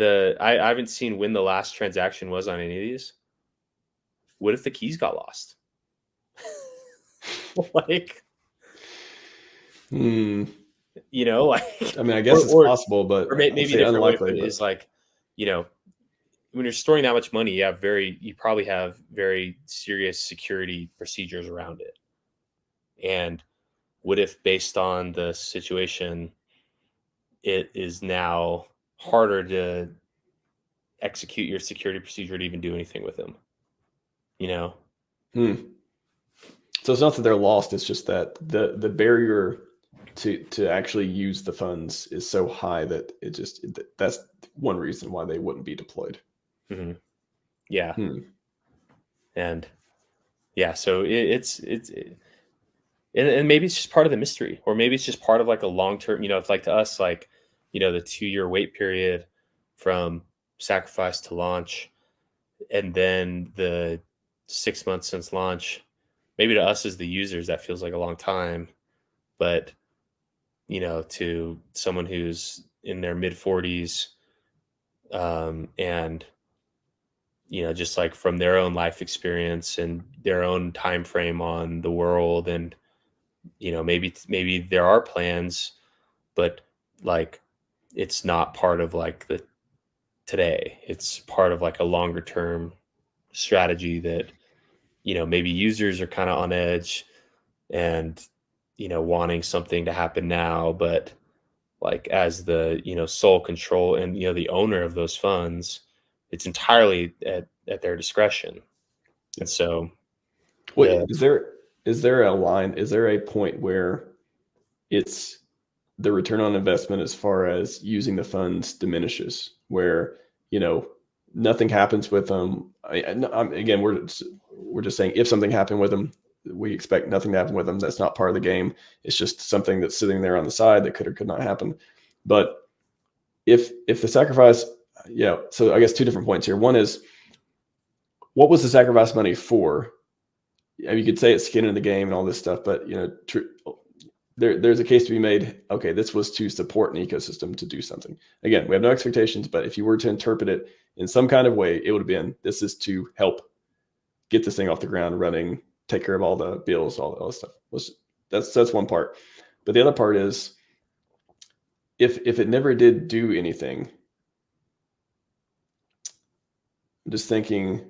I haven't seen when the last transaction was on any of these. What if the keys got lost? Like, you know, like, I mean, I guess it's possible, but maybe I'd say a different way unlikely. to put it is like, you know, when you're storing that much money, you probably have very serious security procedures around it. And what if, based on the situation, it is now harder to execute your security procedure to even do anything with them? You know? So it's not that they're lost; it's just that the barrier to actually use the funds is so high that that's one reason why they wouldn't be deployed. Mm-hmm. Yeah. And yeah, so it's and maybe it's just part of the mystery, or maybe it's just part of like a long-term, it's like, to us, like, the 2-year wait period from sacrifice to launch, and then the 6 months since launch. Maybe to us as the users, that feels like a long time, but to someone who's in their mid 40s, and just like from their own life experience and their own time frame on the world, and maybe there are plans, but like it's not part of like the today. It's part of like a longer term strategy that maybe users are kind of on edge and wanting something to happen now, but like as the sole control and the owner of those funds, it's entirely at their discretion. And so Wait, is there a line? Is there a point where it's the return on investment as far as using the funds diminishes, where nothing happens with them? Again, we're just saying if something happened with them, we expect nothing to happen with them. That's not part of the game. It's just something that's sitting there on the side that could or could not happen. But if the sacrifice, so I guess two different points here. One is, what was the sacrifice money for? I mean, you could say it's skin in the game and all this stuff, but there's a case to be made. Okay, this was to support an ecosystem to do something. Again, we have no expectations, but if you were to interpret it in some kind of way, it would have been, this is to help get this thing off the ground running, take care of all the bills, all that stuff. That's one part. But the other part is, if it never did do anything, I'm just thinking,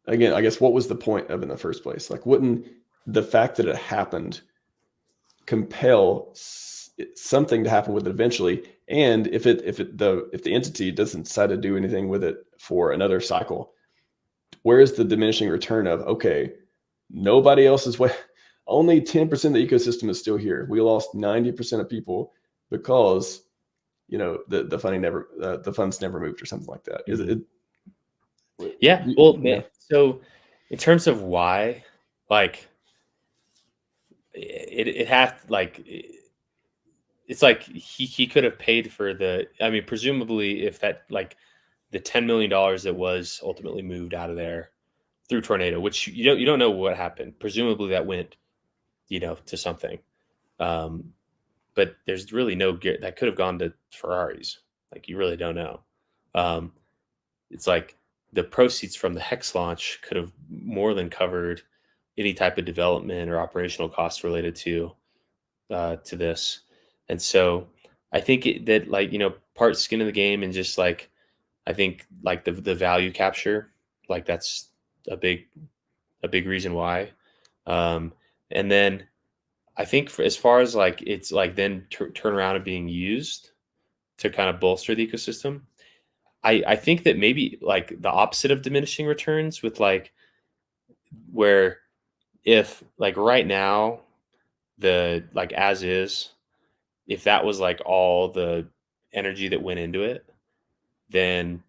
again, I guess, what was the point of it in the first place? Like, wouldn't the fact that it happened compel something to happen with it eventually? And if the entity doesn't decide to do anything with it for another cycle, where is the diminishing return of, okay, nobody else is only 10% of the ecosystem is still here. We lost 90% of people because the funding never, the funds never moved or something like that. Is it? Yeah. Well, so in terms of why, like, it has, like, it's like he could have paid for presumably, if that, like, the $10 million that was ultimately moved out of there through tornado, which you don't know what happened. Presumably that went, to something. But there's really that could have gone to Ferraris. Like, you really don't know. It's like the proceeds from the Hex launch could have more than covered any type of development or operational costs related to this. And so I think that, like, part skin in the game, and just like, I think, like, the value capture, like, that's a big reason why. And then I think, as far as like, it's like then turn around and being used to kind of bolster the ecosystem. I think that maybe, like, the opposite of diminishing returns, with like, where if, like, right now, the, like, as is, if that was like all the energy that went into it, then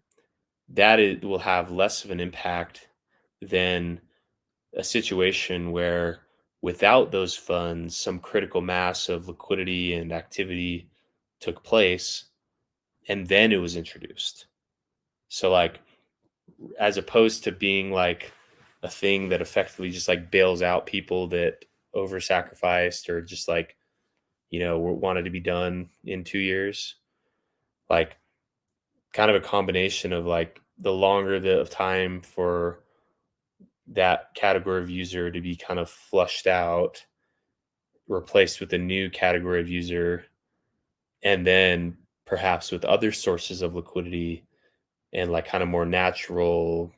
it will have less of an impact than a situation where, without those funds, some critical mass of liquidity and activity took place, and then it was introduced. So, like, as opposed to being like a thing that effectively just like bails out people that over sacrificed, or just like, wanted to be done in 2 years, like, kind of a combination of like the longer the time for that category of user to be kind of flushed out, replaced with a new category of user, and then perhaps with other sources of liquidity and like kind of more natural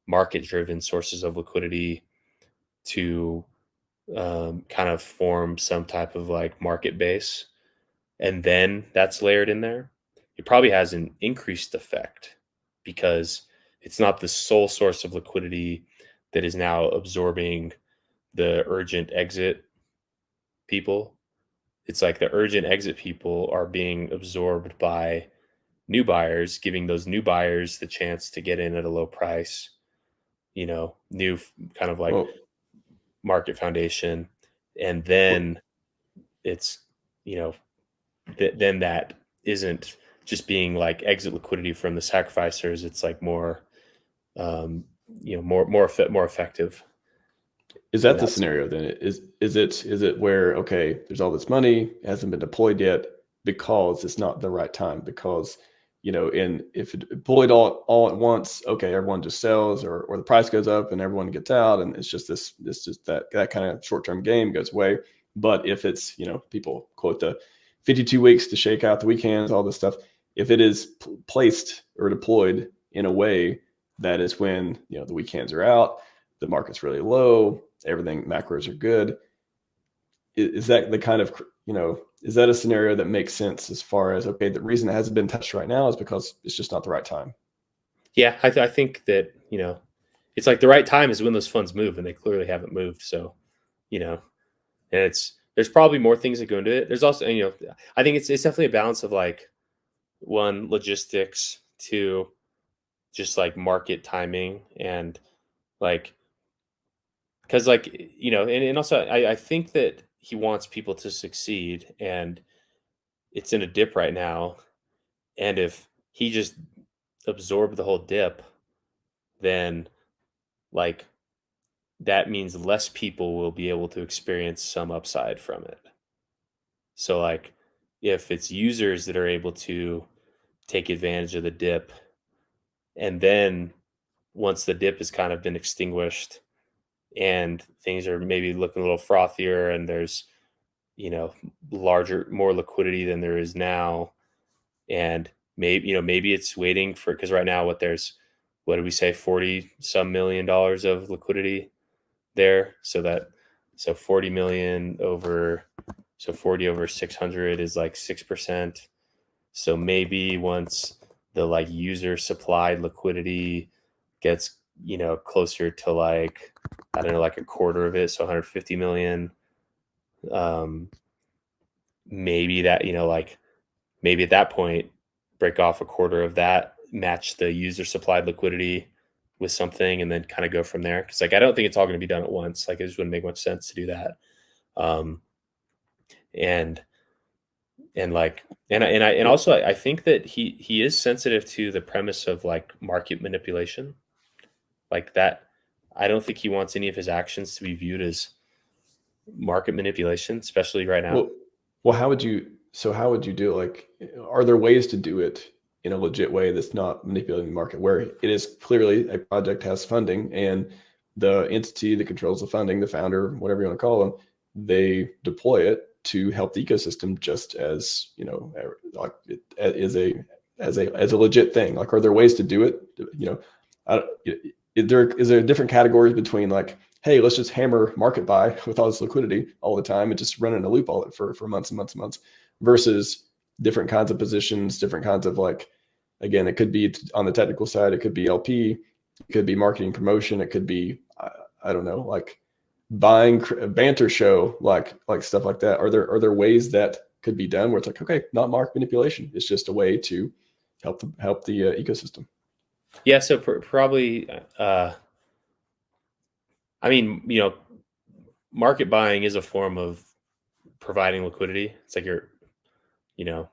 market driven sources of liquidity to kind of form some type of like market base. And then that's layered in there. It probably has an increased effect because it's not the sole source of liquidity that is now absorbing the urgent exit people. It's like the urgent exit people are being absorbed by new buyers, giving those new buyers the chance to get in at a low price, new kind of like Well, market foundation. And then it's, then that isn't just being like exit liquidity from the sacrificers. It's like more, more effective. is that the That's scenario then? Is it where, okay, there's all this money, it hasn't been deployed yet because it's not the right time, because if it deployed all at once, okay, everyone just sells, or the price goes up and everyone gets out, and it's just that kind of short-term game goes away. But if it's, people quote the 52 weeks to shake out the weekends, all this stuff, if it is placed or deployed in a way that is when the weekends are out, the market's really low, everything macros are good, is that the kind of, is that a scenario that makes sense as far as, okay, the reason it hasn't been touched right now is because it's just not the right time? Yeah, I think that, it's like the right time is when those funds move, and they clearly haven't moved. So, and there's probably more things that go into it. There's also, I think it's definitely a balance of like, one, logistics, two, just like market timing, and like, because like, and also I think that he wants people to succeed, and it's in a dip right now. And if he just absorbed the whole dip, then like that means less people will be able to experience some upside from it. So like if it's users that are able to take advantage of the dip, and then once the dip has kind of been extinguished and things are maybe looking a little frothier, and there's, more liquidity than there is now, and maybe it's waiting for, because right now what did we say, 40 some $million of liquidity there. So 40 million over, so 40 over 600 is like 6%. So maybe once the like user supplied liquidity gets, closer to like, I don't know, like a quarter of it, so 150 million, maybe that, like maybe at that point break off a quarter of that, match the user supplied liquidity with something, and then kind of go from there. Because like I don't think it's all going to be done at once. Like it just wouldn't make much sense to do that. Um, and like and also I think that he is sensitive to the premise of like market manipulation, like that. I don't think he wants any of his actions to be viewed as market manipulation, especially right now. Well, how would you do it? Like, are there ways to do it in a legit way that's not manipulating the market, where it is clearly a project has funding, and the entity that controls the funding, the founder, whatever you want to call them, they deploy it to help the ecosystem, just as, like it is as a legit thing? Like, are there ways to do it? Is there different categories between like, hey, let's just hammer market buy with all this liquidity all the time and just run in a loop all for months and months and months, versus different kinds of positions, different kinds of, like, again, it could be on the technical side, it could be LP, it could be marketing promotion, it could be, I don't know, like buying banter show, like stuff like that. Are there ways that could be done where it's like, okay, not market manipulation, it's just a way to help the ecosystem? Yeah, so probably I mean, market buying is a form of providing liquidity. It's like you know,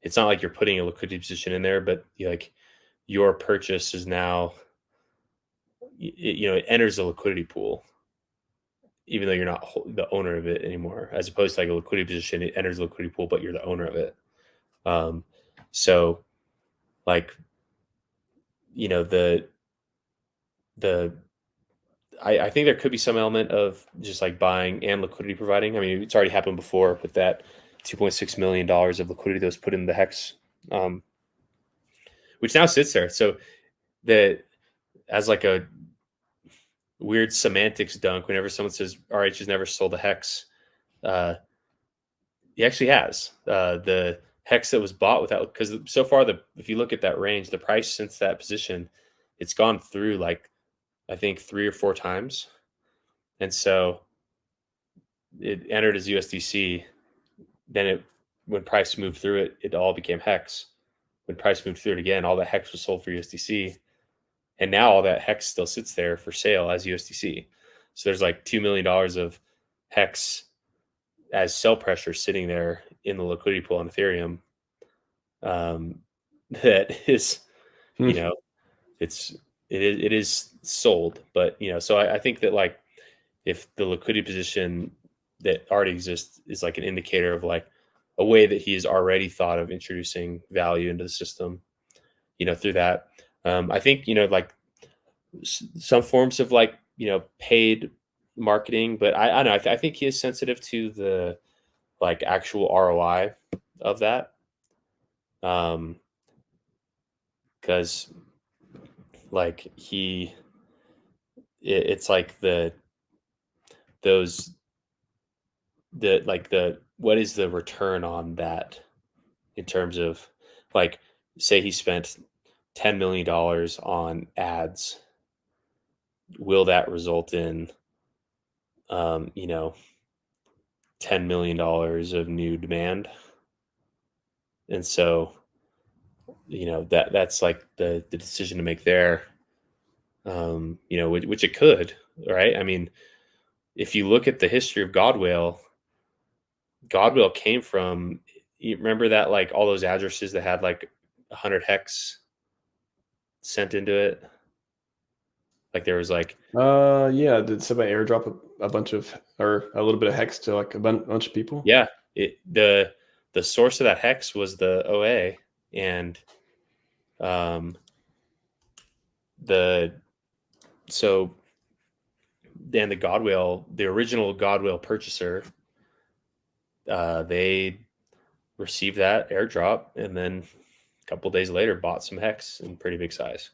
it's not like you're putting a liquidity position in there, but like your purchase is now, it enters the liquidity pool, even though you're not the owner of it anymore. As opposed to like a liquidity position, it enters the liquidity pool, but you're the owner of it. So like you know, the I think there could be some element of just like buying and liquidity providing. I mean, it's already happened before with that $2.6 million of liquidity that was put in the hex, which now sits there. So that as like a weird semantics dunk, whenever someone says RH has never sold a hex, he actually has. The hex that was bought without, because so far if you look at that range, the price since that position, it's gone through like I think 3 or 4 times. And so it entered as USDC. Then when price moved through it, it all became hex. When price moved through it again, all that hex was sold for USDC. And now all that hex still sits there for sale as USDC. So there's like $2 million of hex as sell pressure sitting there in the liquidity pool on Ethereum. That is, you know, it is sold, but so I think that like if the liquidity position that already exists is like an indicator of like a way that he's already thought of introducing value into the system, through that. I think, like some forms of like, paid marketing, but I don't know. I think he is sensitive to the like actual ROI of that. Because like it's like what is the return on that in terms of like, say he spent $10 million on ads, will that result in $10 million of new demand? And so that's like the decision to make there. Which it could, right? I mean, if you look at the history of Godwhale came from, you remember that like all those addresses that had like 100 hex sent into it? Like there was like, yeah, did somebody airdrop a bunch of, or a little bit of hex to like a bunch of people? yeah, the source of that hex was the OA, and then the original Godwhale purchaser, they received that airdrop, and then a couple days later bought some hex in pretty big size.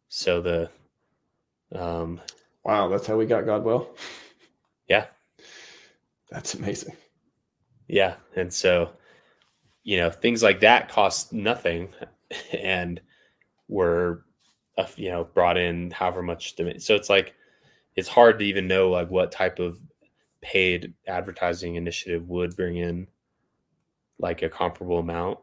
So wow, that's how we got Godwhale. Yeah, that's amazing. Yeah, and so things like that cost nothing, and were brought in however much demand. So it's like it's hard to even know like what type of paid advertising initiative would bring in like a comparable amount.